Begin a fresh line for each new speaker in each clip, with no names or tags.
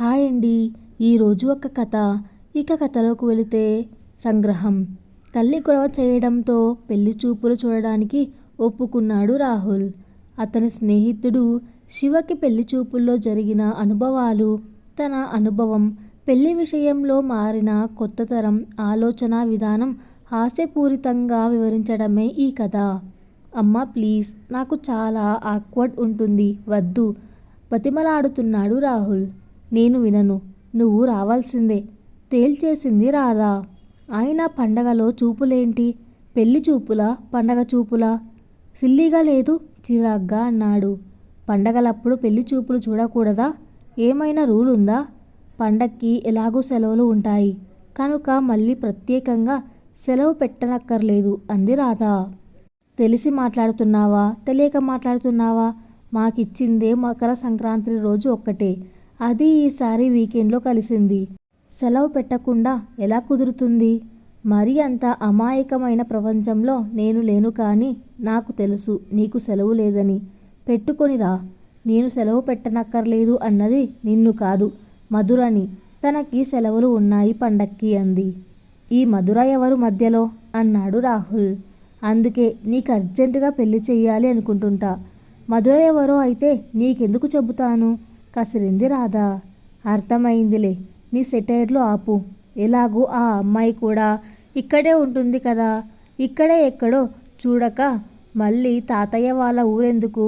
Hi అండి. ఈరోజు ఒక కథ. ఇక కథలోకి వెళితే సంగ్రహం. తల్లి గొడవ చేయడంతో పెళ్లి చూపులు చూడడానికి ఒప్పుకున్నాడు రాహుల్. అతని స్నేహితుడు శివకి పెళ్లి చూపుల్లో జరిగిన అనుభవాలు, తన అనుభవం, పెళ్లి విషయంలో మారిన కొత్త తరం ఆలోచన విధానం హాస్యపూరితంగా వివరించడమే ఈ కథ. అమ్మా ప్లీజ్, నాకు చాలా ఆక్వర్డ్ ఉంటుంది, వద్దు బతిమలాడుతున్నాడు రాహుల్. నేను వినను, నువ్వు రావాల్సిందే తేల్చేసింది రాధా. అయినా పండగలో చూపులేంటి? పెళ్లి చూపులా పండగ చూపులా? సిల్లీగా లేదు? చిరాగ్గా అన్నాడు. పండగలప్పుడు పెళ్లి చూపులు చూడకూడదా? ఏమైనా రూల్ ఉందా? పండక్కి ఎలాగూ సెలవులు ఉంటాయి కనుక మళ్ళీ ప్రత్యేకంగా సెలవు పెట్టనక్కర్లేదు అంది రాధా. తెలిసి మాట్లాడుతున్నావా, తెలియక మాట్లాడుతున్నావా? మాకిచ్చిందే మకర సంక్రాంతి రోజు ఒక్కటే, అది ఈసారి వీకెండ్లో కలిసింది. సెలవు పెట్టకుండా ఎలా కుదురుతుంది? మరీ అంత అమాయకమైన ప్రపంచంలో నేను లేను. కానీ నాకు తెలుసు నీకు సెలవు లేదని. పెట్టుకొనిరా. నేను సెలవు పెట్టనక్కర్లేదు అన్నది నిన్ను కాదు, మధురని. తనకి సెలవులు ఉన్నాయి పండక్కి అంది. ఈ మధుర ఎవరు మధ్యలో? అన్నాడు రాహుల్. అందుకే నీకు అర్జెంటుగా పెళ్లి చెయ్యాలి అనుకుంటుంటా. మధుర ఎవరో అయితే నీకెందుకు చెబుతాను కసిరింది రాధా. అర్థమైందిలే, నీ సెటైర్లు ఆపు. ఎలాగూ ఆ అమ్మాయి కూడా ఇక్కడే ఉంటుంది కదా, ఇక్కడే ఎక్కడో చూడక మళ్ళీ తాతయ్య వాళ్ళ ఊరెందుకు?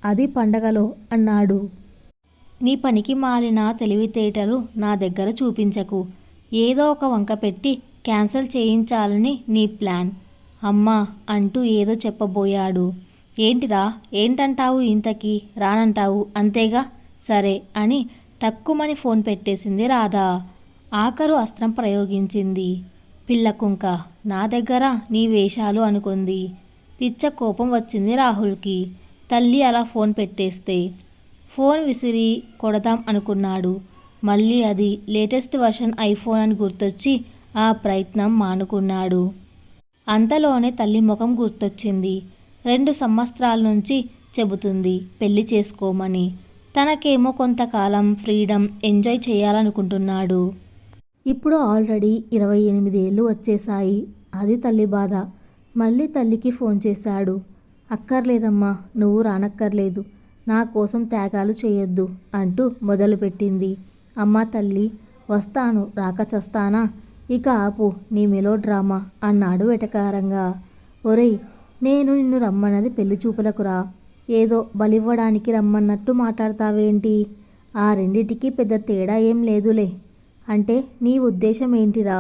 అది పండగలో అన్నాడు. నీ పనికి మాలిన తెలివితేటలు నా దగ్గర చూపించకు. ఏదో ఒక వంక పెట్టి క్యాన్సిల్ చేయించాలని నీ ప్లాన్. అమ్మా అంటూ ఏదో చెప్పబోయాడు. ఏంటిరా, ఏంటంటావు? ఇంతకీ రానంటావు అంతేగా? సరే అని టక్కుమని ఫోన్ పెట్టేసింది రాధా. ఆఖరు అస్త్రం ప్రయోగించింది. పిల్లకుంక నా దగ్గర నీ వేషాలు అనుకుంది. పిచ్చ కోపం వచ్చింది రాహుల్కి. తల్లి అలా ఫోన్ పెట్టేస్తే ఫోన్ విసిరి కొడదాం అనుకున్నాడు. మళ్ళీ అది లేటెస్ట్ వర్షన్ ఐఫోన్ అని గుర్తొచ్చి ఆ ప్రయత్నం మానుకున్నాడు. అంతలోనే తల్లి ముఖం గుర్తొచ్చింది. 2 సంవత్సరాల నుంచి చెబుతుంది పెళ్లి చేసుకోమని. తనకేమో కొంతకాలం ఫ్రీడమ్ ఎంజాయ్ చేయాలనుకుంటున్నాడు. ఇప్పుడు ఆల్రెడీ 28 ఏళ్ళు వచ్చేశాయి. అది తల్లి బాధ. మళ్ళీ తల్లికి ఫోన్ చేశాడు. అక్కర్లేదమ్మా, నువ్వు రానక్కర్లేదు. నా కోసం త్యాగాలు చేయొద్దు అంటూ మొదలుపెట్టింది. అమ్మా తల్లి, వస్తాను, రాక చస్తానా? ఇక ఆపు నీ మెలో డ్రామా అన్నాడు వెటకారంగా. ఒరేయ్, నేను నిన్ను రమ్మన్నది పెళ్లి చూపులకురా. ఏదో బలివ్వడానికి రమ్మన్నట్టు మాట్లాడతావేంటి? ఆ రెండిటికి పెద్ద తేడా ఏం లేదులే. అంటే నీ ఉద్దేశం ఏంటిరా?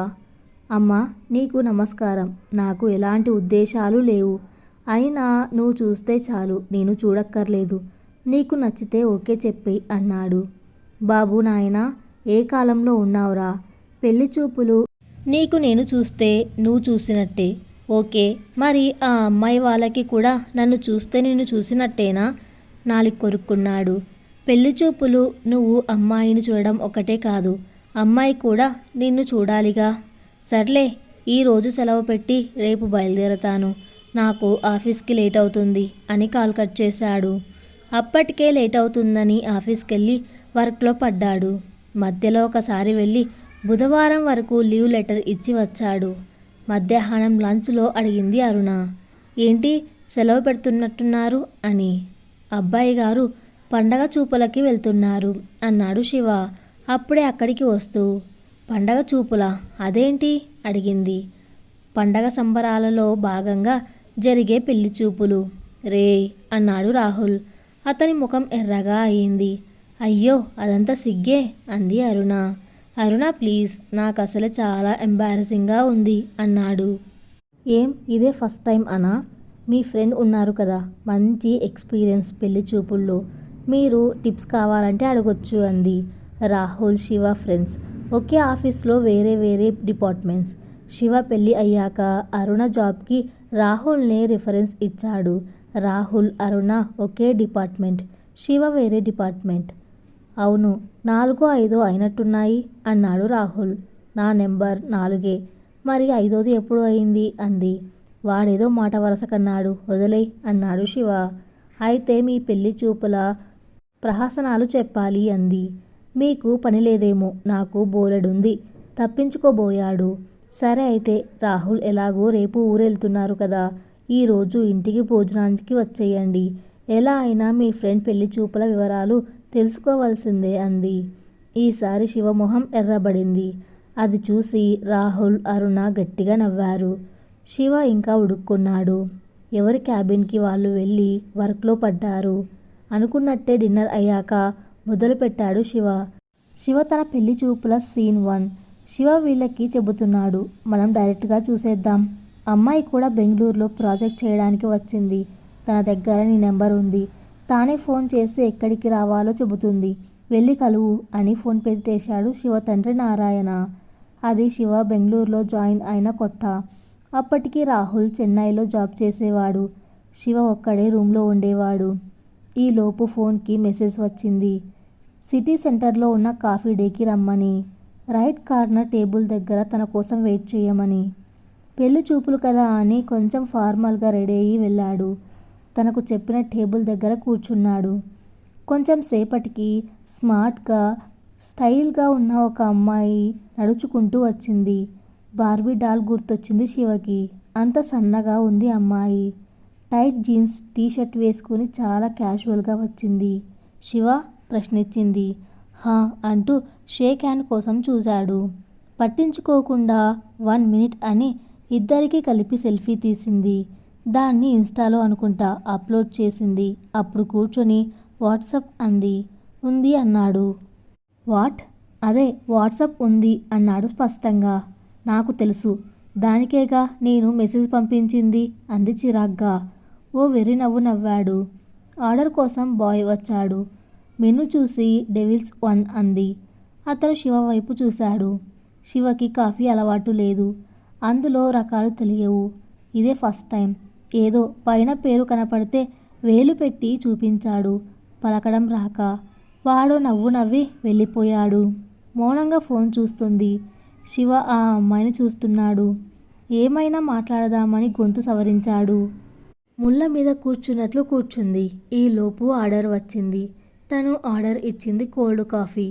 అమ్మా నీకు నమస్కారం, నాకు ఎలాంటి ఉద్దేశాలు లేవు. అయినా నువ్వు చూస్తే చాలు, నేను చూడక్కర్లేదు. నీకు నచ్చితే ఓకే చెప్పేయ్ అన్నాడు. బాబు నాయనా, ఏ కాలంలో ఉన్నావురా? పెళ్లి చూపులు నీకు నేను చూస్తే నువ్వు చూసినట్టే. ఓకే, మరి ఆ అమ్మాయి వాళ్ళకి కూడా నన్ను చూస్తే నిన్ను చూసినట్టేనా? నాలుగు కొరుక్కున్నాడు. పెళ్లి చూపులు నువ్వు అమ్మాయిని చూడడం ఒకటే కాదు, అమ్మాయి కూడా నిన్ను చూడాలిగా. సర్లే, ఈరోజు సెలవు పెట్టి రేపు బయలుదేరతాను. నాకు ఆఫీస్కి లేట్ అవుతుంది అని కాల్ కట్ చేశాడు. అప్పటికే లేట్ అవుతుందని ఆఫీస్కెళ్ళి వర్క్లో పడ్డాడు. మధ్యలో ఒకసారి వెళ్ళి బుధవారం వరకు లీవ్ లెటర్ ఇచ్చి వచ్చాడు. మధ్యాహ్నం లంచ్లో అడిగింది అరుణ. ఏంటి సెలవు పెడుతున్నట్టున్నారు అని. అబ్బాయి గారు పండగ చూపులకి వెళ్తున్నారు అన్నాడు శివ అప్పుడే అక్కడికి వస్తూ. పండగ చూపులా? అదేంటి అడిగింది. పండగ సంబరాలలో భాగంగా జరిగే పెళ్లి చూపులు రేయ్ అన్నాడు రాహుల్. అతని ముఖం ఎర్రగా అయింది. అయ్యో అదంతా సిగ్గే అంది అరుణ. అరుణ ప్లీజ్, నాకు అసలు చాలా ఎంబారసింగ్గా ఉంది అన్నాడు. ఏం ఇదే ఫస్ట్ టైం అనా? మీ ఫ్రెండ్ ఉన్నారు కదా, మంచి ఎక్స్పీరియన్స్ పెళ్లి చూపుల్లో. మీరు టిప్స్ కావాలంటే అడగొచ్చు అంది. రాహుల్ శివ ఫ్రెండ్స్, ఒకే ఆఫీస్లో వేరే వేరే డిపార్ట్మెంట్స్. శివ పెళ్ళి అయ్యాక అరుణ జాబ్కి రాహుల్నే రిఫరెన్స్ ఇచ్చాడు. రాహుల్ అరుణ ఒకే డిపార్ట్మెంట్, శివ వేరే డిపార్ట్మెంట్. అవును, 4-5 అయినట్టున్నాయి అన్నాడు రాహుల్. నా నెంబర్ 4. మరి 5ది ఎప్పుడు అయింది అంది. వాడేదో మాట వరస కన్నాడు, వదిలేయ్ అన్నాడు శివ. అయితే మీ పెళ్లి చూపుల ప్రహసనాలు చెప్పాలి అంది. మీకు పని లేదేమో, నాకు బోలెడుంది. తప్పించుకోబోయాడు. సరే అయితే రాహుల్ ఎలాగో రేపు ఊరెళ్తున్నారు కదా, ఈరోజు ఇంటికి భోజనానికి వచ్చేయండి. ఎలా అయినా మీ ఫ్రెండ్ పెళ్లి చూపుల వివరాలు తెలుసుకోవాల్సిందే అంది. ఈసారి శివమొహం ఎర్రబడింది. అది చూసి రాహుల్, అరుణ గట్టిగా నవ్వారు. శివ ఇంకా ఉడుక్కున్నాడు. ఎవరి క్యాబిన్కి వాళ్ళు వెళ్ళి వర్క్లో పడ్డారు. అనుకున్నట్టే డిన్నర్ అయ్యాక మొదలుపెట్టాడు శివ. శివ తన పెళ్లి చూపుల సీన్ 1. శివ వీళ్ళకి చెబుతున్నాడు, మనం డైరెక్ట్గా చూసేద్దాం. అమ్మాయి కూడా బెంగళూరులో ప్రాజెక్ట్ చేయడానికి వచ్చింది. తన దగ్గర నీ నెంబర్ ఉంది. తానే ఫోన్ చేసి ఎక్కడికి రావాలో చెబుతుంది. వెళ్ళి కలువు అని ఫోన్ పెట్టేశాడు శివ తండ్రి నారాయణ. అది శివ బెంగళూరులో జాయిన్ అయిన కొత్త. అప్పటికి రాహుల్ చెన్నైలో జాబ్ చేసేవాడు. శివ ఒక్కడే రూమ్లో ఉండేవాడు. ఈలోపు ఫోన్కి మెసేజ్ వచ్చింది. సిటీ సెంటర్లో ఉన్న కాఫీ డేకి రమ్మని, రైట్ కార్నర్ టేబుల్ దగ్గర తన కోసం వెయిట్ చేయమని. పెళ్లి చూపులు కదా అని కొంచెం ఫార్మల్గా రెడీ అయ్యి వెళ్ళాడు. తనకు చెప్పిన టేబుల్ దగ్గర కూర్చున్నాడు. కొంచెం సేపటికి స్మార్ట్గా, స్టైల్గా ఉన్న ఒక అమ్మాయి నడుచుకుంటూ వచ్చింది. బార్బీ డాల్ గుర్తొచ్చింది శివకి. అంత సన్నగా ఉంది అమ్మాయి. టైట్ జీన్స్, టీషర్ట్ వేసుకుని చాలా క్యాజువల్గా వచ్చింది. శివ ప్రశ్నించింది. హా అంటూ షేక్ హ్యాండ్ కోసం చూశాడు. పట్టించుకోకుండా 1 మినిట్ అని ఇద్దరికీ కలిపి సెల్ఫీ తీసింది. దాన్ని ఇన్స్టాలో అనుకుంటా అప్లోడ్ చేసింది. అప్పుడు కూర్చొని వాట్సాప్ అంది. ఉంది అన్నాడు. వాట్? అదే వాట్సాప్ ఉంది అన్నాడు స్పష్టంగా. నాకు తెలుసు, దానికేగా నేను మెసేజ్ పంపించింది అంది చిరాగ్గా. ఓ వెర్రి నవ్వు నవ్వాడు. ఆర్డర్ కోసం బాయ్ వచ్చాడు. మెనూ చూసి డెవిల్స్ 1 అంది. అతను శివ వైపు చూశాడు. శివకి కాఫీ అలవాటు లేదు. అందులో రకాలు తెలియవు. ఇదే ఫస్ట్ టైం. ఏదో పైన పేరు కనపడితే వేలు పెట్టి చూపించాడు. పలకడం రాక. వాడు నవ్వు నవ్వి వెళ్ళిపోయాడు. మౌనంగా ఫోన్ చూస్తుంది. శివ ఆ అమ్మాయిని చూస్తున్నాడు. ఏమైనా మాట్లాడదామని గొంతు సవరించాడు. ముళ్ళ మీద కూర్చున్నట్లు కూర్చుంది. ఈలోపు ఆర్డర్ వచ్చింది. తను ఆర్డర్ ఇచ్చింది కోల్డ్ కాఫీ.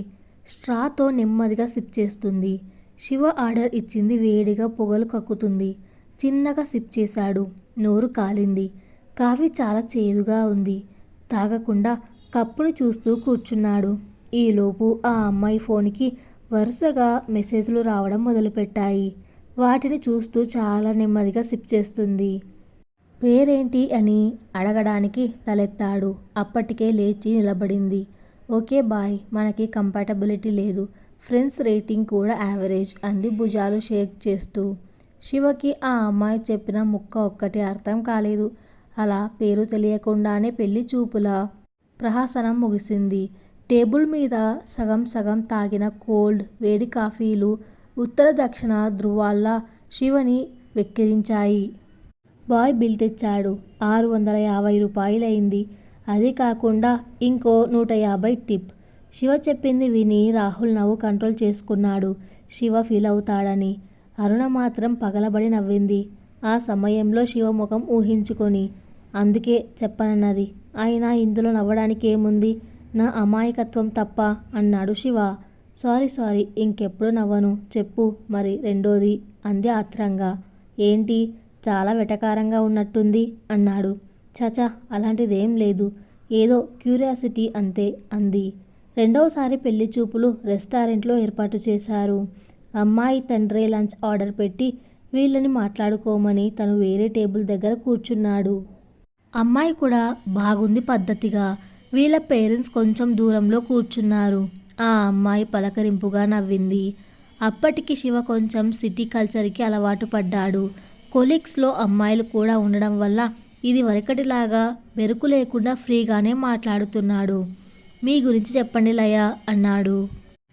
స్ట్రాతో నెమ్మదిగా సిప్ చేస్తుంది. శివ ఆర్డర్ ఇచ్చింది వేడిగా పొగలు కక్కుతుంది. చిన్నగా సిప్ చేశాడు. నోరు కాలింది. కాఫీ చాలా చేదుగా ఉంది. తాగకుండా కప్పుని చూస్తూ కూర్చున్నాడు. ఈలోపు ఆ అమ్మాయి ఫోన్కి వరుసగా మెసేజ్లు రావడం మొదలుపెట్టాయి. వాటిని చూస్తూ చాలా నెమ్మదిగా సిప్ చేస్తుంది. పేరేంటి అని అడగడానికి తలెత్తాడు. అప్పటికే లేచి నిలబడింది. ఓకే బాయ్, మనకి కంపాటబిలిటీ లేదు. ఫ్రెండ్స్ రేటింగ్ కూడా యావరేజ్ అంది భుజాలు షేక్ చేస్తూ. శివకి ఆ అమ్మాయి చెప్పిన ముక్క ఒక్కటి అర్థం కాలేదు. అలా పేరు తెలియకుండానే పెళ్లి చూపుల ప్రహసనం ముగిసింది. టేబుల్ మీద సగం సగం తాగిన కోల్డ్ వేడి కాఫీలు ఉత్తర దక్షిణ ధృవాల్లా శివని వెక్కిరించాయి. బాయ్ బిల్ తెచ్చాడు. 650 రూపాయలైంది. అది కాకుండా ఇంకో 150 టిప్. శివ చెప్పింది విని రాహుల్ నవ్వు కంట్రోల్ చేసుకున్నాడు. శివ ఫీల్ అవుతాడని. అరుణ మాత్రం పగలబడి నవ్వింది. ఆ సమయంలో శివ ముఖం ఊహించుకొని. అందుకే చెప్పనన్నది. అయినా ఇందులో నవ్వడానికి ఏముంది, నా అమాయకత్వం తప్ప అన్నాడు శివ. సారీ ఇంకెప్పుడు నవ్వను. చెప్పు మరి రెండోది అంది ఆత్రంగా. ఏంటి, చాలా వెటకారంగా ఉన్నట్టుంది అన్నాడు. చచా అలాంటిదేం లేదు, ఏదో క్యూరియాసిటీ అంతే అంది. రెండవసారి పెళ్లి చూపులు రెస్టారెంట్లో ఏర్పాటు చేశారు. అమ్మాయి తండ్రే లంచ్ ఆర్డర్ పెట్టి వీళ్ళని మాట్లాడుకోమని తను వేరే టేబుల్ దగ్గర కూర్చున్నాడు. అమ్మాయి కూడా బాగుంది పద్ధతిగా. వీళ్ళ పేరెంట్స్ కొంచెం దూరంలో కూర్చున్నారు. ఆ అమ్మాయి పలకరింపుగా నవ్వింది. అప్పటికి శివ కొంచెం సిటీ కల్చర్కి అలవాటు పడ్డాడు. కొలీగ్స్లో అమ్మాయిలు కూడా ఉండడం వల్ల ఇది వరకటిలాగా బెరుకు లేకుండా ఫ్రీగానే మాట్లాడుతున్నాడు. మీ గురించి చెప్పండి లయ అన్నాడు.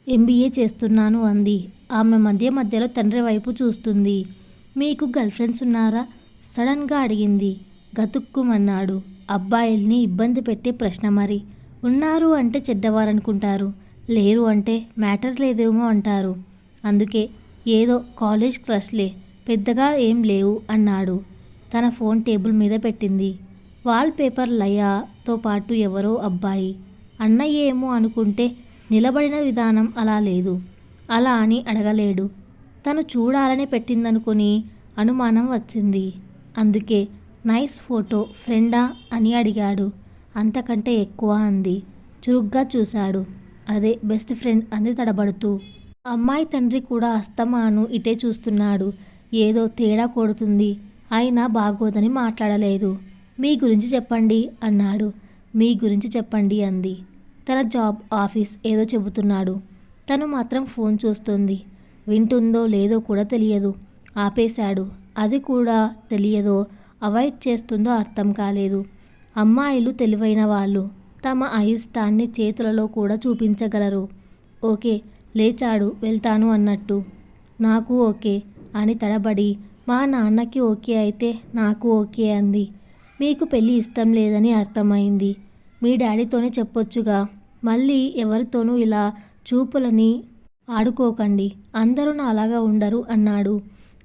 MBA చేస్తున్నాను అంది. ఆమె మధ్యలో తండ్రి వైపు చూస్తుంది. మీకు గర్ల్ ఫ్రెండ్స్ ఉన్నారా సడన్గా అడిగింది. గతుక్కుమన్నాడు. అబ్బాయిల్ని ఇబ్బంది పెట్టే ప్రశ్న మరి. ఉన్నారు అంటే చెడ్డవారనుకుంటారు, లేరు అంటే మ్యాటర్ లేదేమో అంటారు. అందుకే ఏదో కాలేజ్ క్రష్లే, పెద్దగా ఏం లేవు అన్నాడు. తన ఫోన్ టేబుల్ మీద పెట్టింది. వాల్ పేపర్ లయతో పాటు ఎవరో అబ్బాయి. అన్నయ్య ఏమో అనుకుంటే నిలబడిన విధానం అలా లేదు. అలా అని అడగలేడు. తను చూడాలని పెట్టిందనుకుని అనుమానం వచ్చింది. అందుకే నైస్ ఫోటో ఫ్రెండా అని అడిగాడు. అంతకంటే ఎక్కువ అంది. చురుగ్గా చూశాడు. అదే బెస్ట్ ఫ్రెండ్ అంది తడబడుతూ. అమ్మాయి తండ్రి కూడా అస్తమాను ఇటే చూస్తున్నాడు. ఏదో తేడా కొడుతుంది. అయినా బాగోదని మాట్లాడలేదు. మీ గురించి చెప్పండి అన్నాడు. మీ గురించి చెప్పండి అంది. తన జాబ్ ఆఫీస్ ఏదో చెబుతున్నాడు. తను మాత్రం ఫోన్ చూస్తుంది. వింటుందో లేదో కూడా తెలియదు. ఆపేశాడు. అది కూడా తెలియదో అవాయిడ్ చేస్తుందో అర్థం కాలేదు. అమ్మాయిలు తెలివైన వాళ్ళు. తమ అయిష్టాన్ని చేతులలో కూడా చూపించగలరు. ఓకే లేచాడు వెళ్తాను అన్నట్టు. నాకు ఓకే అని తడబడి మా నాన్నకి ఓకే అయితే నాకు ఓకే అంది. మీకు పెళ్ళి ఇష్టం లేదని అర్థమైంది. మీ డాడీతోనే చెప్పొచ్చుగా. మళ్ళీ ఎవరితోనూ ఇలా చూపులని ఆడుకోకండి. అందరూ నాలాగా ఉండరు అన్నాడు.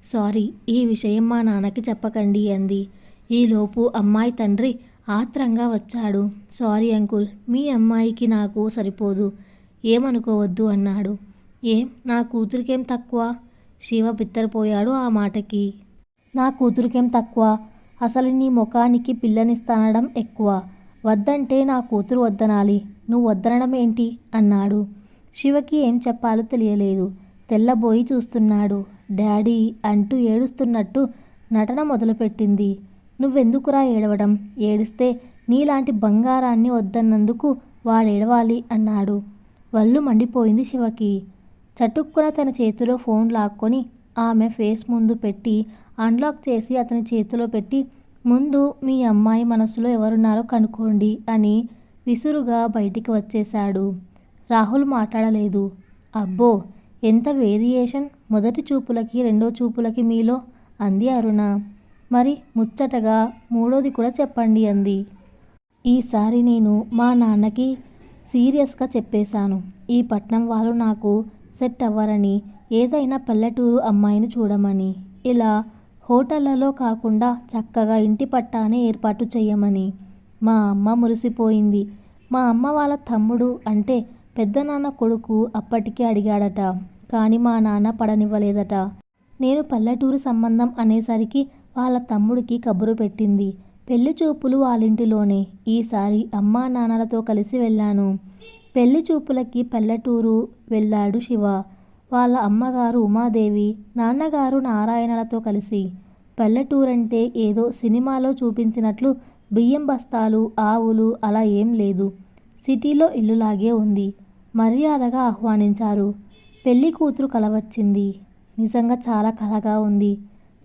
సారీ ఈ విషయం మా నాన్నకి చెప్పకండి అంది. ఈలోపు అమ్మాయి తండ్రి ఆత్రంగా వచ్చాడు. సారీ అంకుల్ మీ అమ్మాయికి నాకు సరిపోదు. ఏమనుకోవద్దు అన్నాడు. ఏం నా కూతురికేం తక్కువ? శివ బిత్తరపోయాడు ఆ మాటకి. నా కూతురికేం తక్కువ? అసలు నీ ముఖానికి పిల్లనిస్తానడం ఎక్కువ. వద్దంటే నా కూతురు వద్దనాలి. నువ్వు వద్దనడం ఏంటి అన్నాడు. శివకి ఏం చెప్పాలో తెలియలేదు. తెల్లబోయి చూస్తున్నాడు. డాడీ అంటూ ఏడుస్తున్నట్టు నటన మొదలుపెట్టింది. నువ్వెందుకురా ఏడవడం? ఏడిస్తే నీలాంటి బంగారాన్ని వద్దన్నందుకు వాడేడవాలి అన్నాడు. వళ్ళు మండిపోయింది శివకి. చటుక్కున తన చేతిలో ఫోన్ లాక్కొని ఆమె ఫేస్ ముందు పెట్టి అన్లాక్ చేసి అతని చేతిలో పెట్టి ముందు మీ అమ్మాయి మనసులో ఎవరున్నారో కనుక్కోండి అని విసురుగా బయటికి వచ్చేశాడు. రాహుల్ మాట్లాడలేదు. అబ్బో ఎంత వేరియేషన్ మొదటి చూపులకి రెండో చూపులకి మీలో అంది అరుణ. మరి ముచ్చటగా మూడోది కూడా చెప్పండి అంది. ఈసారి నేను మా నాన్నకి సీరియస్గా చెప్పేశాను. ఈ పట్నం వాళ్ళు నాకు సెట్ అవ్వరని, ఏదైనా పల్లెటూరు అమ్మాయిని చూడమని, ఇలా హోటళ్లలో కాకుండా చక్కగా ఇంటి పట్టానే ఏర్పాటు చెయ్యమని. మా అమ్మ మురిసిపోయింది. మా అమ్మ వాళ్ళ తమ్ముడు అంటే పెద్దనాన్న కొడుకు అప్పటికే అడిగాడట. కానీ మా నాన్న పడనివ్వలేదట. నేను పల్లెటూరు సంబంధం అనేసరికి వాళ్ళ తమ్ముడికి కబురు పెట్టింది. పెళ్లి చూపులు వాళ్ళింటిలోనే. ఈసారి అమ్మా నాన్నలతో కలిసి వెళ్ళాను. పెళ్లి చూపులకి పల్లెటూరు వెళ్ళాడు శివ. వాళ్ళ అమ్మగారు ఉమాదేవి, నాన్నగారు నారాయణలతో కలిసి. పల్లెటూరంటే ఏదో సినిమాలో చూపించినట్లు బియ్యం బస్తాలు, ఆవులు అలా ఏం లేదు. సిటీలో ఇల్లులాగే ఉంది. మర్యాదగా ఆహ్వానించారు. పెళ్లి కూతురు కల వచ్చింది. నిజంగా చాలా కలగా ఉంది.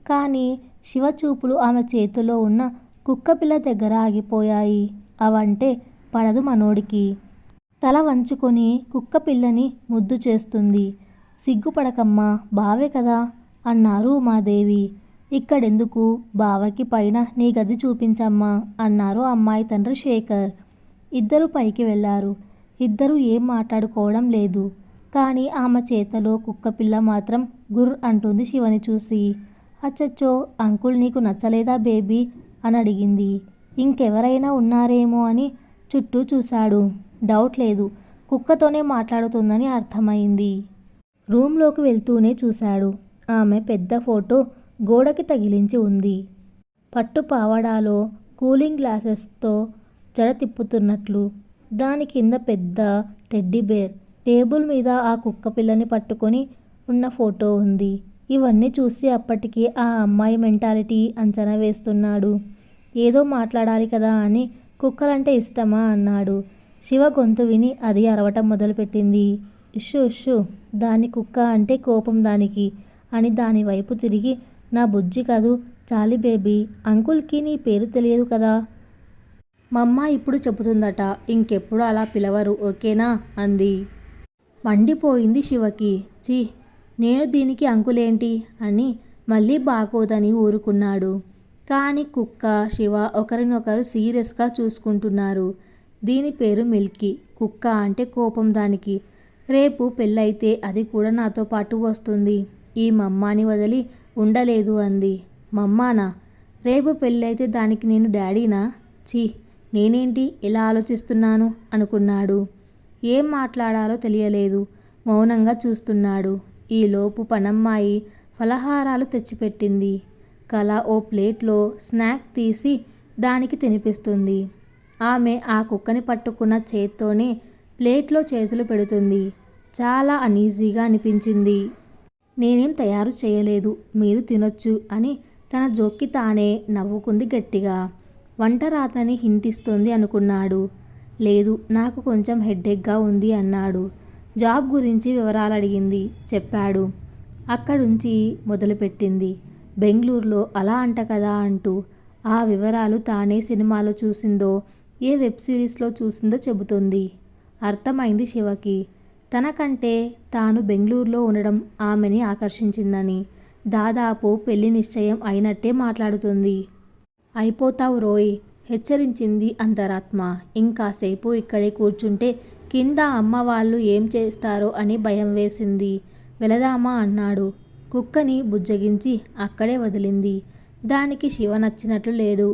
కానీ శివ చూపులు ఆమె చేతిలో ఉన్న కుక్కపిల్ల దగ్గర ఆగిపోయాయి. అవంటే పడదు మనోడికి. తల వంచుకొని కుక్కపిల్లని ముద్దు చేస్తుంది. సిగ్గుపడకమ్మా బావే కదా అన్నారు ఉమాదేవి. ఇక్కడెందుకు? బావకి పైన నీ గది చూపించమ్మా అన్నారు అమ్మాయి తండ్రి శేఖర్. ఇద్దరు పైకి వెళ్ళారు. ఇద్దరు ఏం మాట్లాడుకోవడం లేదు. కానీ ఆమె చేతలో కుక్కపిల్ల మాత్రం గుర్ అంటుంది శివని చూసి. అచ్చచ్చో అంకుల్ నీకు నచ్చలేదా బేబీ అని అడిగింది. ఇంకెవరైనా ఉన్నారేమో అని చుట్టూ చూశాడు. డౌట్ లేదు, కుక్కతోనే మాట్లాడుతుందని అర్థమైంది. రూమ్లోకి వెళ్తూనే చూశాడు. ఆమె పెద్ద ఫోటో గోడకి తగిలించి ఉంది. పట్టు పావడాలో కూలింగ్ గ్లాసెస్తో జడ తిప్పుతున్నట్లు. దాని కింద పెద్ద టెడ్డీ బేర్. టేబుల్ మీద ఆ కుక్క పిల్లని పట్టుకొని ఉన్న ఫోటో ఉంది. ఇవన్నీ చూసి అప్పటికి ఆ అమ్మాయి మెంటాలిటీ అంచనా వేస్తున్నాడు. ఏదో మాట్లాడాలి కదా అని కుక్కలంటే ఇష్టమా అన్నాడు. శివ గొంతు విని అది అరవటం మొదలుపెట్టింది. ఇష్యూ ఇష్యూ దాని కుక్క అంటే కోపం దానికి అని దాని వైపు తిరిగి నా బుజ్జి కదూ చాలి బేబీ, అంకుల్కి నీ పేరు తెలియదు కదా. మమ్మ ఇప్పుడు చెబుతుందట, ఇంకెప్పుడు అలా పిలవరు ఓకేనా అంది. మండిపోయింది శివకి. ఛీ నేను దీనికి అంకులేంటి అని మళ్ళీ బాగోదని ఊరుకున్నాడు. కానీ కుక్క శివ ఒకరినొకరు సీరియస్గా చూసుకుంటున్నారు. దీని పేరు మిల్కీ. కుక్క అంటే కోపం దానికి. రేపు పెళ్ళైతే అది కూడా నాతో పాటు వస్తుంది. ఈ మమ్మాని వదిలి ఉండలేదు అంది. మమ్మానా? రేపు పెళ్ళైతే దానికి నేను డాడీనా? ఛీ నేనేంటి ఇలా ఆలోచిస్తున్నాను అనుకున్నాడు. ఏం మాట్లాడాలో తెలియలేదు. మౌనంగా చూస్తున్నాడు. ఈలోపు పనమ్మాయి ఫలహారాలు తెచ్చిపెట్టింది. కళ ఓ ప్లేట్లో స్నాక్ తీసి దానికి తినిపిస్తుంది. ఆమె ఆ కుక్కని పట్టుకున్న చేత్తోనే ప్లేట్లో చేతులు పెడుతుంది. చాలా అనీజీగా అనిపించింది. నేనేం తయారు చేయలేదు, మీరు తినొచ్చు అని తన జోక్కి తానే నవ్వుకుంది గట్టిగా. వంట రాతని హింటిస్తుంది అనుకున్నాడు. లేదు, నాకు కొంచెం హెడ్డేక్గా ఉంది అన్నాడు. జాబ్ గురించి వివరాలడిగింది. చెప్పాడు. అక్కడుంచి మొదలుపెట్టింది. బెంగళూరులో అలా అంట కదా అంటూ. ఆ వివరాలు తానే సినిమాలో చూసిందో ఏ వెబ్ సిరీస్లో చూసిందో చెబుతుంది. అర్థమైంది శివకి. తనకంటే తాను బెంగళూరులో ఉండడం ఆమెని ఆకర్షించిందని. దాదాపు పెళ్లి నిశ్చయం అయినట్టే మాట్లాడుతుంది. అయిపోతావు రోయ్, హెచ్చరించింది అంతరాత్మ. ఇంకాసేపు ఇక్కడే కూర్చుంటే కింద అమ్మ వాళ్ళు ఏం చేస్తారో అని భయం వేసింది. వెళదామా అన్నాడు. కుక్కని బుజ్జగించి అక్కడే వదిలింది. దానికి శివ నచ్చినట్లు లేడు.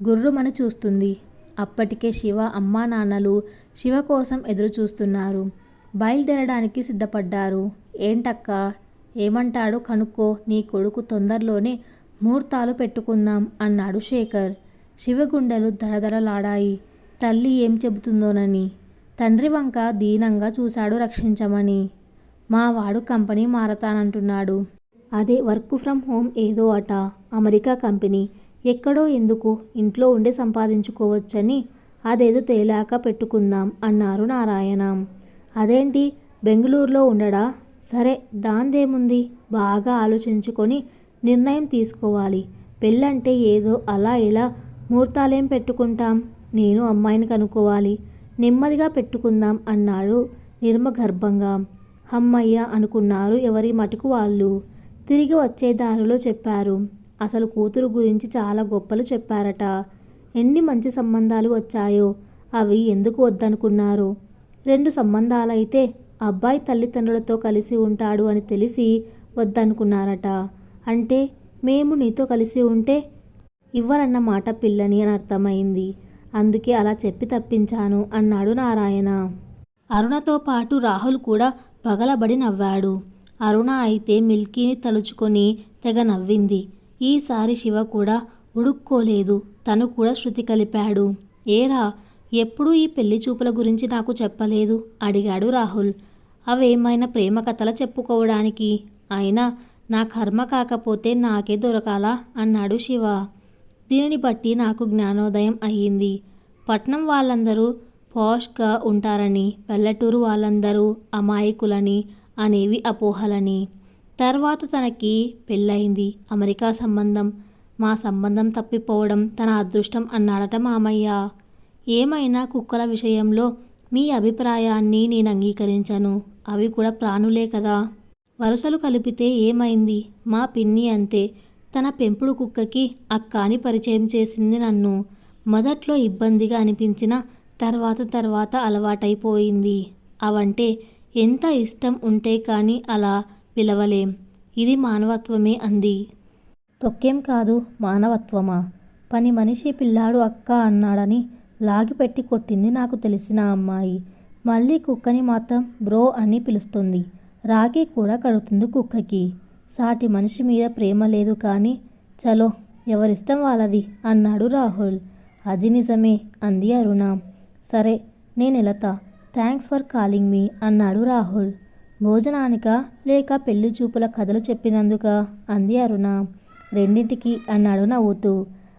గుర్రుమని చూస్తుంది. అప్పటికే శివ అమ్మా నాన్నలు శివ కోసం ఎదురు చూస్తున్నారు. బయలుదేరడానికి సిద్ధపడ్డారు. ఏంటక్కా, ఏమంటాడో కనుక్కో, నీ కొడుకు తొందరలోనే ముహూర్తాలు పెట్టుకుందాం అన్నాడు శేఖర్. శివ గుండెలు దడదడలాడాయి. తల్లి ఏం చెబుతుందోనని. తండ్రి వంక దీనంగా చూశాడు రక్షించమని. మావాడు కంపెనీ మారతానంటున్నాడు. అదే వర్క్ ఫ్రమ్ హోమ్ ఏదో అట. America company. ఎక్కడో ఎందుకు, ఇంట్లో ఉండే సంపాదించుకోవచ్చని. అదేదో తేలాక పెట్టుకుందాం అన్నారు నారాయణ. అదేంటి, బెంగళూరులో ఉండడా? సరే, దాందేముంది, బాగా ఆలోచించుకొని నిర్ణయం తీసుకోవాలి. పెళ్ళంటే ఏదో అలా ఇలా ముహూర్తాలేం పెట్టుకుంటాం. నేను అమ్మాయిని కనుక్కోవాలి. నెమ్మదిగా పెట్టుకుందాం అన్నాడు నిర్మగర్భంగా. హమ్మయ్య అనుకున్నారు ఎవరి మటుకు వాళ్ళు. తిరిగి వచ్చే దారిలో చెప్పారు. అసలు కూతురు గురించి చాలా గొప్పలు చెప్పారట. ఎన్ని మంచి సంబంధాలు వచ్చాయో, అవి ఎందుకు వద్దనుకున్నారు. 2 సంబంధాలైతే అబ్బాయి తల్లిదండ్రులతో కలిసి ఉంటాడు అని తెలిసి వద్దనుకున్నారట. అంటే మేము నీతో కలిసి ఉంటే ఇవ్వరన్నమాట పిల్లని అని అర్థమైంది. అందుకే అలా చెప్పి తప్పించాను అన్నాడు నారాయణ. అరుణతో పాటు రాహుల్ కూడా పగలబడి నవ్వాడు. అరుణ అయితే మిల్కీని తలుచుకొని తెగ నవ్వింది. ఈసారి శివ కూడా ఉడుక్కోలేదు. తను కూడా శృతి కలిపాడు. ఏరా, ఎప్పుడూ ఈ పెళ్లి చూపుల గురించి నాకు చెప్పలేదు అడిగాడు రాహుల్. అవేమైనా ప్రేమ కథల చెప్పుకోవడానికి? అయినా నా కర్మ కాకపోతే నాకే దొరకాలా అన్నాడు శివ. దీనిని బట్టి నాకు జ్ఞానోదయం అయ్యింది. పట్నం వాళ్ళందరూ పాష్గా ఉంటారని, పల్లెటూరు వాళ్ళందరూ అమాయకులని అనేవి అపోహలని. తర్వాత తనకి పెళ్ళయింది. అమెరికా సంబంధం. మా సంబంధం తప్పిపోవడం తన అదృష్టం అన్నాడట మామయ్య. ఏమైనా కుక్కల విషయంలో మీ అభిప్రాయాన్ని నేను అంగీకరించను. అవి కూడా ప్రాణులే కదా. వరుసలు కలిపితే ఏమైంది? మా పిన్ని అంతే. తన పెంపుడు కుక్కకి అక్కాని పరిచయం చేసింది నన్ను. మొదట్లో ఇబ్బందిగా అనిపించిన తర్వాత అలవాటైపోయింది. అవంటే ఎంత ఇష్టం ఉంటే కానీ అలా పిలవలేం. ఇది మానవత్వమే అంది. తొక్కేం కాదు, మానవత్వమా? పని మనిషి పిల్లాడు అక్క అన్నాడని లాగిపెట్టి కొట్టింది నాకు తెలిసిన అమ్మాయి. మళ్ళీ కుక్కని మాత్రం బ్రో అని పిలుస్తుంది. రాఖీ కూడా కడుతుంది కుక్కకి. సాటి మనిషి మీద ప్రేమ లేదు కానీ చలో, ఎవరిష్టం వాళ్ళది అన్నాడు రాహుల్. అది నిజమే అంది అరుణ. సరే, నేనెళతా. థ్యాంక్స్ ఫర్ కాలింగ్ మీ అన్నాడు రాహుల్. భోజనానికా లేక పెళ్లి చూపుల కథలు చెప్పినందుకా అంది అరుణ. రెండింటికి అన్నాడు నవ్వుతూ.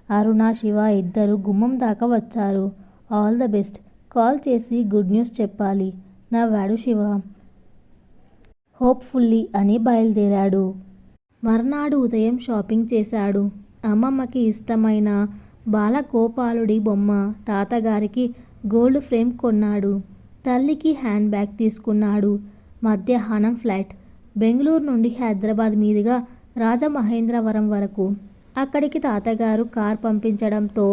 అరుణ శివ ఇద్దరు గుమ్మం దాకా వచ్చారు. All the best. కాల్ చేసి గుడ్ న్యూస్ చెప్పాలి నవ్వాడు శివ. హోప్ఫుల్లీ అని బయలుదేరాడు. మర్నాడు ఉదయం షాపింగ్ చేశాడు. అమ్మమ్మకి ఇష్టమైన బాలగోపాలుడి బొమ్మ, తాతగారికి గోల్డ్ ఫ్రేమ్ కొన్నాడు. తల్లికి హ్యాండ్ బ్యాగ్ తీసుకున్నాడు. మధ్యాహ్నం ఫ్లైట్. బెంగళూరు నుండి హైదరాబాద్ మీదుగా రాజమహేంద్రవరం వరకు. అక్కడికి తాతగారు కార్ పంపించడంతో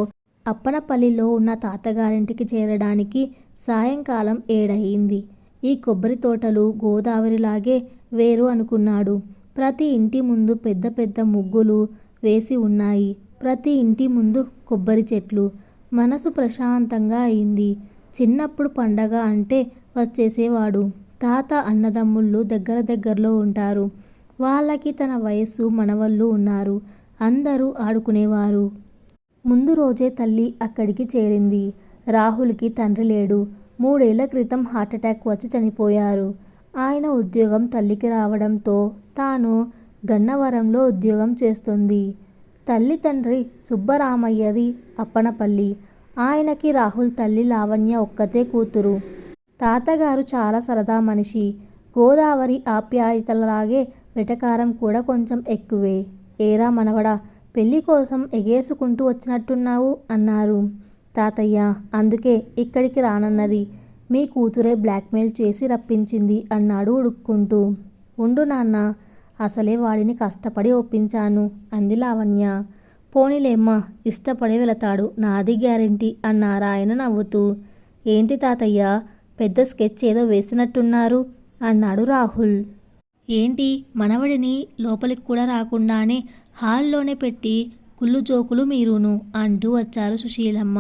అప్పనపల్లిలో ఉన్న తాతగారింటికి చేరడానికి సాయంకాలం 7 అయింది. ఈ కొబ్బరి తోటలు గోదావరిలాగే వేరు అనుకున్నాడు. ప్రతి ఇంటి ముందు పెద్ద పెద్ద ముగ్గులు వేసి ఉన్నాయి. ప్రతి ఇంటి ముందు కొబ్బరి చెట్లు. మనసు ప్రశాంతంగా అయింది. చిన్నప్పుడు పండగ అంటే వచ్చేసేవాడు. తాత అన్నదమ్ముళ్ళు దగ్గరలో ఉంటారు. వాళ్ళకి తన వయస్సు మనవళ్ళు ఉన్నారు. అందరూ ఆడుకునేవారు. ముందు రోజే తల్లి అక్కడికి చేరింది. రాహుల్కి తండ్రి లేడు. 3 ఏళ్ల క్రితం హార్ట్అటాక్ వచ్చి చనిపోయారు. ఆయన ఉద్యోగం తల్లికి రావడంతో తాను గన్నవరంలో ఉద్యోగం చేస్తుంది. తల్లి తండ్రి సుబ్బరామయ్యది అప్పనపల్లి. ఆయనకి రాహుల్ తల్లి లావణ్య ఒక్కతే కూతురు. తాతగారు చాలా సరదా మనిషి. గోదావరి ఆప్యాయతలలాగే వెటకారం కూడా కొంచెం ఎక్కువే. ఏరా మనవడా, పెళ్లి కోసం ఎగేసుకుంటూ వచ్చినట్టున్నావు అన్నారు. తాతయ్య, అందుకే ఇక్కడికి రానన్నది. మీ కూతురే బ్లాక్మెయిల్ చేసి రప్పించింది అన్నాడు ఉడుక్కుంటూ. ఉండు నాన్న, అసలే వాడిని కష్టపడి ఒప్పించాను అంది లావణ్య. పోనీలేమ్మా, ఇష్టపడి వెళతాడు, నాది గ్యారెంటీ అన్నారాయన నవ్వుతూ. ఏంటి తాతయ్య, పెద్ద స్కెచ్ ఏదో వేసినట్టున్నారు అన్నాడు రాహుల్. ఏంటి, మనవడిని లోపలికి కూడా రాకుండానే హాల్లోనే పెట్టి కుళ్ళు జోకులు మీరును అంటూ వచ్చారు సుశీలమ్మ.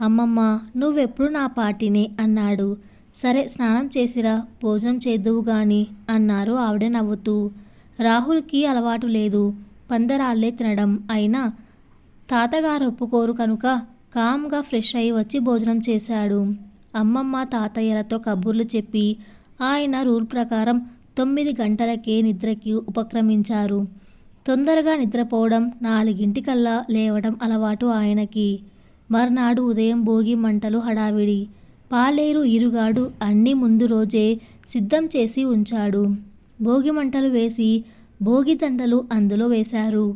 అమ్మమ్మ, నువ్వెప్పుడు నా పార్టీనే అన్నాడు. సరే, స్నానం చేసిరా, భోజనం చేద్దువు గాని అన్నారు ఆవిడ నవ్వుతూ. రాహుల్కి అలవాటు లేదు పందరాళ్ళే తినడం. అయినా తాతగారు ఒప్పుకోరు కనుక కామ్గా ఫ్రెష్ అయి వచ్చి భోజనం చేశాడు. అమ్మమ్మ తాతయ్యలతో కబుర్లు చెప్పి ఆయన రూల్ ప్రకారం 9 గంటలకే నిద్రకి ఉపక్రమించారు. తొందరగా నిద్రపోవడం, 4 లేవడం అలవాటు ఆయనకి. మర్నాడు ఉదయం భోగి మంటలు హడావిడి. పాలేరు ఈరుగాడు అన్నీ ముందు రోజే సిద్ధం చేసి ఉంచాడు. భోగి మంటలు వేసి భోగి దండలు అందులో వేశారు.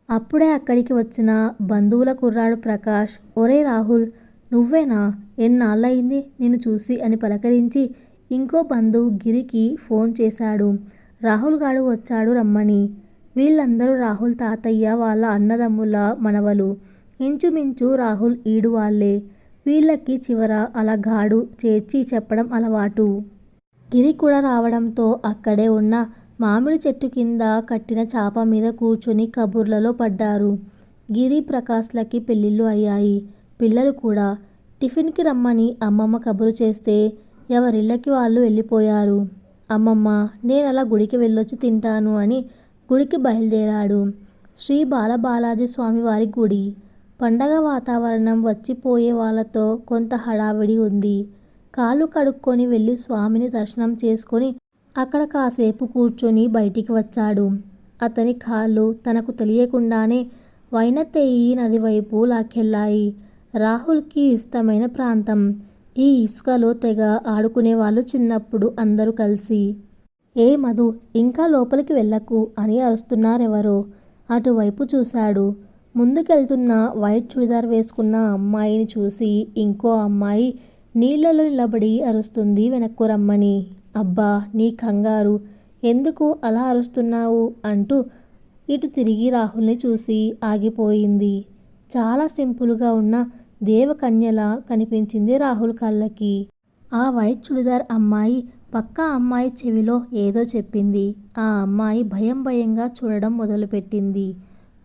అప్పుడే అక్కడికి వచ్చిన బంధువుల కుర్రాడు ప్రకాష్, ఒరే రాహుల్, నువ్వేనా, ఎన్నాళ్ళయింది నిన్ను చూసి అని పలకరించి ఇంకో బంధువు గిరికి ఫోన్ చేశాడు. రాహుల్ గాడు వచ్చాడు రమ్మని. వీళ్ళందరూ రాహుల్ తాతయ్య వాళ్ళ అన్నదమ్ముల మనవలు. ఇంచుమించు రాహుల్ ఈడు వాళ్ళే. వీళ్ళకి చివర అలా గాడు చేర్చి చెప్పడం అలవాటు. గిరి కూడా రావడంతో అక్కడే ఉన్న మామిడి చెట్టు కింద కట్టిన చాప మీద కూర్చొని కబుర్లలో పడ్డారు. గిరి ప్రకాష్లకి పెళ్ళిళ్ళు అయ్యాయి. పిల్లలు కూడా. టిఫిన్కి రమ్మని అమ్మమ్మ కబురు చేస్తే ఎవరిళ్ళకి వాళ్ళు వెళ్ళిపోయారు. అమ్మమ్మ, నేనలా గుడికి వెళ్ళొచ్చి తింటాను అని గుడికి బయలుదేరాడు. శ్రీ బాలబాలాజీ స్వామివారి గుడి. పండగ వాతావరణం. వచ్చిపోయే వాళ్ళతో కొంత హడావిడి ఉంది. కాళ్ళు కడుక్కొని వెళ్ళి స్వామిని దర్శనం చేసుకొని అక్కడ కాసేపు కూర్చొని బయటికి వచ్చాడు. అతని కాళ్ళు తనకు తెలియకుండానే వైనతేయి నది వైపు లాక్కెళ్ళాయి. రాహుల్కి ఇష్టమైన ప్రాంతం. ఈ ఇసుకలో తెగ ఆడుకునేవాళ్ళు చిన్నప్పుడు అందరూ కలిసి. ఏ మధు, ఇంకా లోపలికి వెళ్ళకు అని అరుస్తున్నారెవరో. అటువైపు చూశాడు. ముందుకెళ్తున్న వైట్ చుడిదార్ వేసుకున్న అమ్మాయిని చూసి ఇంకో అమ్మాయి నీళ్లలో నిలబడి అరుస్తుంది వెనక్కు రమ్మని. అబ్బా, నీ కంగారు, ఎందుకు అలా అరుస్తున్నావు అంటూ ఇటు తిరిగి రాహుల్ని చూసి ఆగిపోయింది. చాలా సింపుల్గా ఉన్న దేవకన్యలా కనిపించింది రాహుల్ కళ్ళకి. ఆ వైట్ చుడిదార్ అమ్మాయి పక్క అమ్మాయి చెవిలో ఏదో చెప్పింది. ఆ అమ్మాయి భయంగా చూడడం మొదలుపెట్టింది.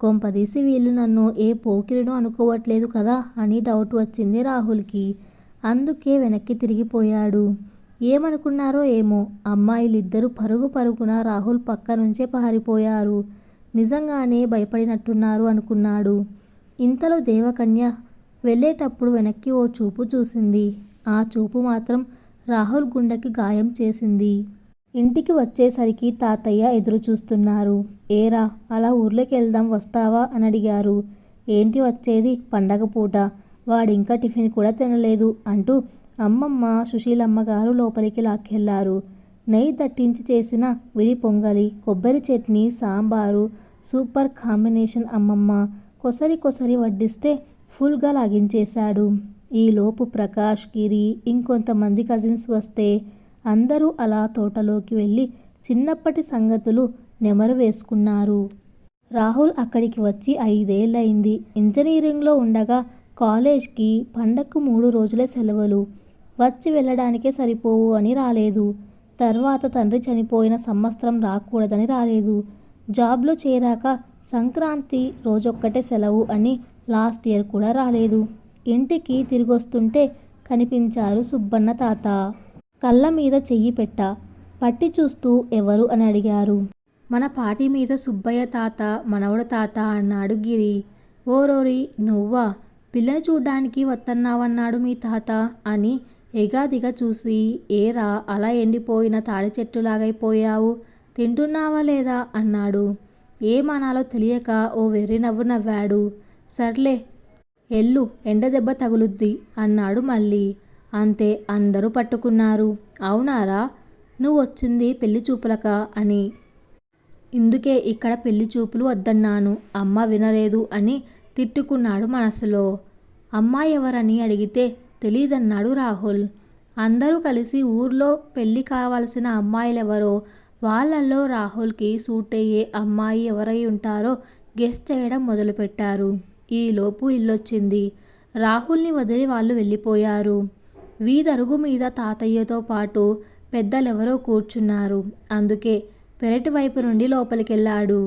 కొంపదీసి వీళ్ళు నన్ను ఏ పోకిరినో అనుకోవట్లేదు కదా అని డౌట్ వచ్చింది రాహుల్కి. అందుకే వెనక్కి తిరిగిపోయాడు. ఏమనుకున్నారో ఏమో, అమ్మాయిలిద్దరూ పరుగున రాహుల్ పక్క నుంచే పారిపోయారు. నిజంగానే భయపడినట్టున్నారు అనుకున్నాడు. ఇంతలో దేవకన్య వెళ్ళేటప్పుడు వెనక్కి ఓ చూపు చూసింది. ఆ చూపు మాత్రం రాహుల్ గుండెకి గాయం చేసింది. ఇంటికి వచ్చేసరికి తాతయ్య ఎదురు చూస్తున్నారు. ఏరా, అలా ఊర్లోకి వెళ్దాం, వస్తావా అని అడిగారు. ఏంటి వచ్చేది, పండగ పూట, వాడింకా టిఫిన్ కూడా తినలేదు అంటూ అమ్మమ్మ సుశీలమ్మగారు లోపలికి లాక్కెళ్లారు. నెయ్యి దట్టించి చేసిన విడి పొంగలి, కొబ్బరి చట్నీ, సాంబారు సూపర్ కాంబినేషన్. అమ్మమ్మ కొసరి వడ్డిస్తే ఫుల్గా లాగించేశాడు. ఈలోపు ప్రకాష్, గిరి, ఇంకొంతమంది కజిన్స్ వస్తే అందరూ అలా తోటలోకి వెళ్ళి చిన్నప్పటి సంగతులు నెమరు వేసుకున్నారు. రాహుల్ అక్కడికి వచ్చి 5 ఏళ్ళయింది. ఇంజనీరింగ్లో ఉండగా కాలేజ్కి పండగకు 3 రోజులే సెలవులు. వచ్చి వెళ్ళడానికే సరిపోవు అని రాలేదు. తర్వాత తండ్రి చనిపోయిన సంవత్సరం రాకూడదని రాలేదు. జాబ్లో చేరాక సంక్రాంతి రోజొక్కటే సెలవు అని లాస్ట్ ఇయర్ కూడా రాలేదు. ఇంటికి తిరిగొస్తుంటే కనిపించారు సుబ్బన్న తాత. కళ్ళ మీద చెయ్యి పట్టి చూస్తూ ఎవరు అని అడిగారు. మన పాటి మీద సుబ్బయ్య తాత మనవడు తాత అన్నాడు గిరి. ఓరోరి నువ్వా, పిల్లని చూడ్డానికి వత్తన్నావన్నాడు మీ తాత అని ఎగాదిగా చూసి, ఏరా అలా ఎండిపోయిన తాడి చెట్టులాగైపోయావు, తింటున్నావా లేదా అన్నాడు. ఏమనాలో తెలియక ఓ వెర్రి నవ్వు నవ్వాడు. సర్లే ఎల్లు, ఎండ దెబ్బ తగులుద్ది అన్నాడు మళ్ళీ. అంతే, అందరూ పట్టుకున్నారు. అవునారా, నువ్వొచ్చింది పెళ్లి చూపులకా అని. ఇందుకే ఇక్కడ పెళ్లి చూపులు వద్దన్నాను, అమ్మ వినలేదు అని తిట్టుకున్నాడు మనసులో. అమ్మాయి ఎవరని అడిగితే తెలీదన్నాడు రాహుల్. అందరూ కలిసి ఊర్లో పెళ్లి కావాల్సిన అమ్మాయిలెవరో, వాళ్ళల్లో రాహుల్కి సూట్ అయ్యే అమ్మాయి ఎవరై ఉంటారో గెస్ చేయడం మొదలుపెట్టారు. ఈలోపు ఇల్లొచ్చింది. రాహుల్ని వదిలి వాళ్ళు వెళ్ళిపోయారు. వీధరుగు మీద తాతయ్యతో పాటు పెద్దలెవరో కూర్చున్నారు. అందుకే పెరటి వైపు నుండి లోపలికెళ్ళాడు.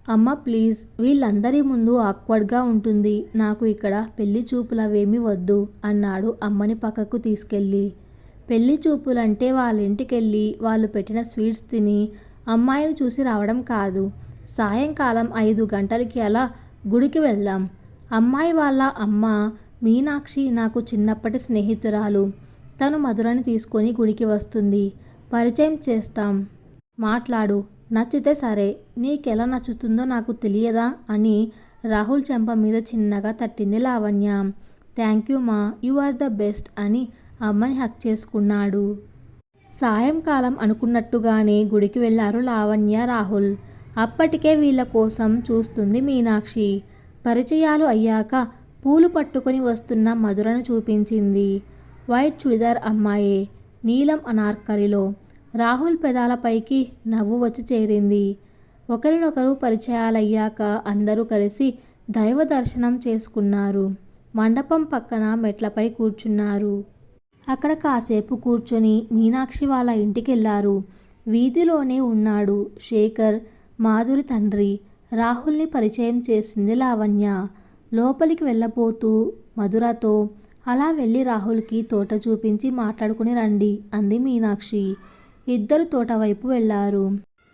అమ్మ ప్లీజ్, వీళ్ళందరి ముందు ఆక్వర్డ్గా ఉంటుంది, నాకు ఇక్కడ పెళ్లి చూపులవేమీ వద్దు అన్నాడు అమ్మని పక్కకు తీసుకెళ్ళి. పెళ్లి చూపులంటే వాళ్ళింటికెళ్ళి వాళ్ళు పెట్టిన స్వీట్స్ తిని అమ్మాయిని చూసి రావడం కాదు. సాయంకాలం 5 గంటలకి అలా గుడికి వెళ్దాం. అమ్మాయి వాళ్ళ అమ్మ మీనాక్షి నాకు చిన్నప్పటి స్నేహితురాలు. తను మధురని తీసుకొని గుడికి వస్తుంది. పరిచయం చేస్తాం, మాట్లాడు, నచ్చితే సరే, నీకెలా నచ్చుతుందో నాకు తెలియదా అని రాహుల్ చెంప మీద చిన్నగా తట్టింది లావణ్య. థ్యాంక్ యూ మా, యు ఆర్ ద బెస్ట్ అని అమ్మని హక్ చేసుకున్నాడు. సాయంకాలం అనుకున్నట్టుగానే గుడికి వెళ్లారు లావణ్య, రాహుల్. అప్పటికే వీళ్ళ కోసం చూస్తుంది మీనాక్షి. పరిచయాలు అయ్యాక పూలు పట్టుకొని వస్తున్న మధురను చూపించింది. వైట్ చుడిదార్ అమ్మాయే, నీలం అనార్కలిలో. రాహుల్ పెదాలపైకి నవ్వు వచ్చి చేరింది. ఒకరినొకరు పరిచయాలయ్యాక అందరూ కలిసి దైవ దర్శనం చేసుకున్నారు. మండపం పక్కన మెట్లపై కూర్చున్నారు. అక్కడ కాసేపు కూర్చొని మీనాక్షి వాళ్ళ ఇంటికెళ్లారు. వీధిలోనే ఉన్నాడు శేఖర్, మాధురి తండ్రి. రాహుల్ని పరిచయం చేసింది లావణ్య. లోపలికి వెళ్ళబోతూ మధురతో, అలా వెళ్ళి రాహుల్కి తోట చూపించి మాట్లాడుకుని రండి అంది మీనాక్షి. ఇద్దరు తోట వైపు వెళ్లారు.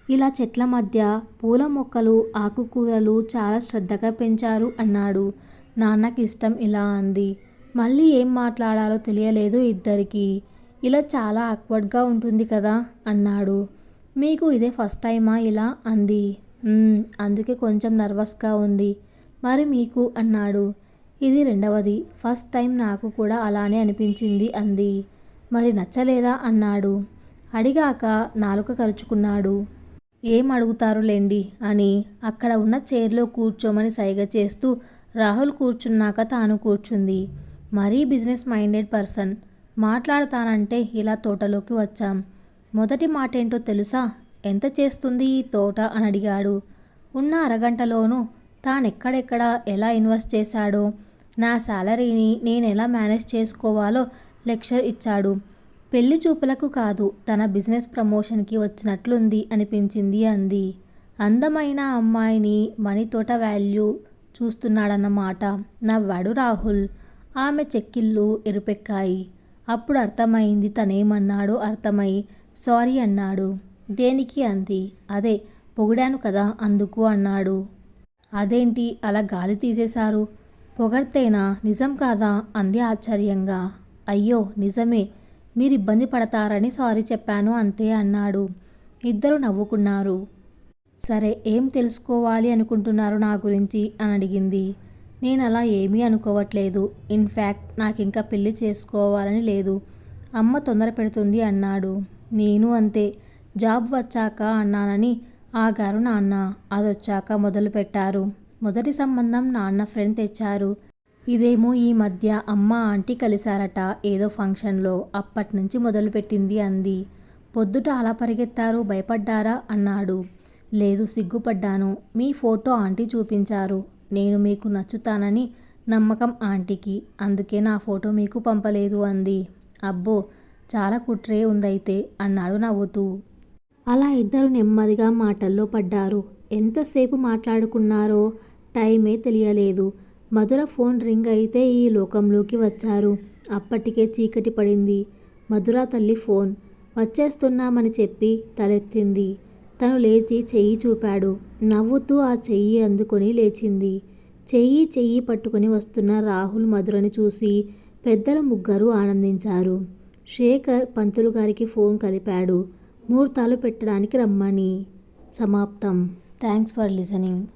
ఇలా చెట్ల మధ్య పూల మొక్కలు, ఆకుకూరలు చాలా శ్రద్ధగా పెంచారు అన్నాడు. నాన్నకి ఇష్టం ఇలా అంది. మళ్ళీ ఏం మాట్లాడాలో తెలియలేదు ఇద్దరికీ. ఇలా చాలా ఆక్వర్డ్గా ఉంటుంది కదా అన్నాడు. మీకు ఇదే ఫస్ట్ టైమా ఇలా అంది. అందుకే కొంచెం నర్వస్గా ఉంది. మరి మీకు అన్నాడు. ఇది రెండవది. ఫస్ట్ టైం నాకు కూడా అలానే అనిపించింది అంది. మరి నచ్చలేదా అన్నాడు. అడిగాక నాలుక కరుచుకున్నాడు. ఏం అడుగుతారులేండి అని అక్కడ ఉన్న చైర్లో కూర్చోమని సైగ చేస్తూ రాహుల్ కూర్చున్నాక తాను కూర్చుంది. మరీ బిజినెస్ మైండెడ్ పర్సన్. మాట్లాడతానంటే ఇలా తోటలోకి వచ్చాం. మొదటి మాటేంటో తెలుసా? ఎంత చేస్తుంది ఈ తోట అని అడిగాడు. ఉన్న అరగంటలోనూ తానెక్కడెక్కడ ఎలా ఇన్వెస్ట్ చేశాడో, నా శాలరీని నేనెలా మేనేజ్ చేసుకోవాలో లెక్చర్ ఇచ్చాడు. పెళ్లి చూపులకు కాదు, తన బిజినెస్ ప్రమోషన్కి వచ్చినట్లుంది అనిపించింది అంది. అందమైన అమ్మాయిని మనీ తోట వాల్యూ చూస్తున్నాడన్నమాట నవ్వాడు రాహుల్. ఆమె చెక్కిళ్ళు ఎరుపెక్కాయి. అప్పుడు అర్థమైంది తనేమన్నాడో అర్థమై సారీ అన్నాడు. దేనికి అంది. అదే పొగిడాను కదా అందుకు అన్నాడు. అదేంటి అలా గాలి తీసేశారు? పొగడ్తేనా, నిజం కాదా అంది ఆశ్చర్యంగా. అయ్యో నిజమే, మీరు ఇబ్బంది పడతారని సారీ చెప్పాను అంతే అన్నాడు. ఇద్దరు నవ్వుకున్నారు. సరే, ఏం తెలుసుకోవాలి అనుకుంటున్నారు నా గురించి అని అడిగింది. నేనలా ఏమీ అనుకోవట్లేదు. ఇన్ఫ్యాక్ట్ నాకింకా పెళ్లి చేసుకోవాలని లేదు. అమ్మ తొందర పెడుతుంది అన్నాడు. నేను అంతే. జాబ్ వచ్చాక అన్నానని ఆగారు నాన్న. అదొచ్చాక మొదలు పెట్టారు. మొదటి సంబంధం నాన్న ఫ్రెండ్ తెచ్చారు. ఇదేమో ఈ మధ్య అమ్మ ఆంటీ కలిశారట ఏదో ఫంక్షన్లో. అప్పట్నుంచి మొదలుపెట్టింది అంది. పొద్దుట అలా పరిగెత్తారు, భయపడ్డారా అన్నాడు. లేదు, సిగ్గుపడ్డాను. మీ ఫోటో ఆంటీ చూపించారు. నేను మీకు నచ్చుతానని నమ్మకం ఆంటీకి, అందుకే నా ఫోటో మీకు పంపలేదు అంది. అబ్బో, చాలా కుట్రే ఉందైతే అన్నాడు నవ్వుతూ. అలా ఇద్దరు నెమ్మదిగా మాటల్లో పడ్డారు. ఎంతసేపు మాట్లాడుకున్నారో టైమే తెలియలేదు. మధుర ఫోన్ రింగ్ అయితే ఈ లోకంలోకి వచ్చారు. అప్పటికే చీకటి పడింది. మధుర తల్లి ఫోన్. వచ్చేస్తున్నామని చెప్పి తలెత్తింది. తను లేచి చెయ్యి చూపాడు. నవ్వుతూ ఆ చెయ్యి అందుకొని లేచింది. చెయ్యి పట్టుకుని వస్తున్న రాహుల్ మధురని చూసి పెద్దలు ముగ్గురు ఆనందించారు. శేఖర్ పంతులు గారికి ఫోన్ కలిపాడు. ముహూర్తాలు పెట్టడానికి రమ్మని. సమాప్తం. Thanks for listening.